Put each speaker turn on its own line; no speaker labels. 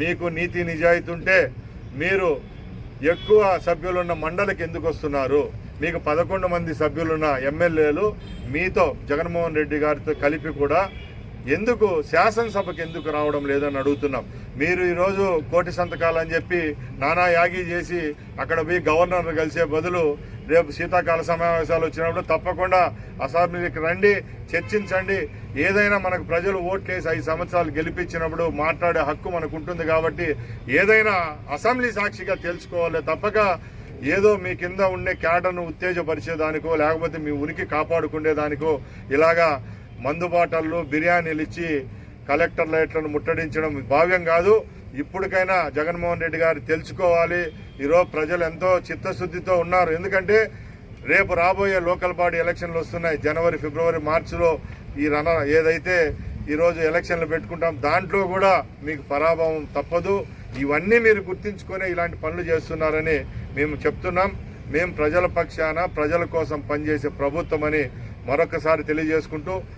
మీకు నీతి నిజాయితీ ఉంటే మీరు ఎక్కువ సభ్యులున్న మండలికి ఎందుకు వస్తున్నారు? మీకు 11 మంది సభ్యులున్న ఎమ్మెల్యేలు మీతో జగన్మోహన్ రెడ్డి గారితో కలిపి కూడా ఎందుకు శాసనసభకు ఎందుకు రావడం లేదని అడుగుతున్నాం. మీరు ఈరోజు కోటి సంతకాలు అని చెప్పి నానా యాగి చేసి అక్కడ పోయి గవర్నర్ను కలిసే బదులు రేపు శీతాకాల సమావేశాలు వచ్చినప్పుడు తప్పకుండా అసెంబ్లీకి రండి, చర్చించండి. ఏదైనా మనకు ప్రజలు ఓట్లేసి 5 సంవత్సరాలు గెలిపించినప్పుడు మాట్లాడే హక్కు మనకు ఉంటుంది కాబట్టి ఏదైనా అసెంబ్లీ సాక్షిగా తెలుసుకోవాలి తప్పక ఏదో మీ కింద ఉండే క్యాడర్ను ఉత్తేజపరిచేదానికో లేకపోతే మీ ఉనికి కాపాడుకునేదానికో ఇలాగా మందు బాటళ్ళు బిర్యానీలు ఇచ్చి కలెక్టర్ లైట్లను ముట్టడించడం భావ్యం కాదు. ఇప్పటికైనా జగన్మోహన్ రెడ్డి గారు తెలుసుకోవాలి. ఈరోజు ప్రజలు ఎంతో చిత్తశుద్ధితో ఉన్నారు. ఎందుకంటే రేపు రాబోయే లోకల్ బాడీ ఎలక్షన్లు వస్తున్నాయి. జనవరి, ఫిబ్రవరి, మార్చిలో ఏదైతే ఈరోజు ఎలక్షన్లు పెట్టుకుంటాం దాంట్లో కూడా మీకు పరాభవం తప్పదు. ఇవన్నీ మీరు గుర్తించుకొని ఇలాంటి పనులు చేస్తున్నారని మేము చెప్తున్నాం. మేము ప్రజల పక్షాన ప్రజల కోసం పనిచేసే ప్రభుత్వం అని మరొకసారి తెలియజేసుకుంటూ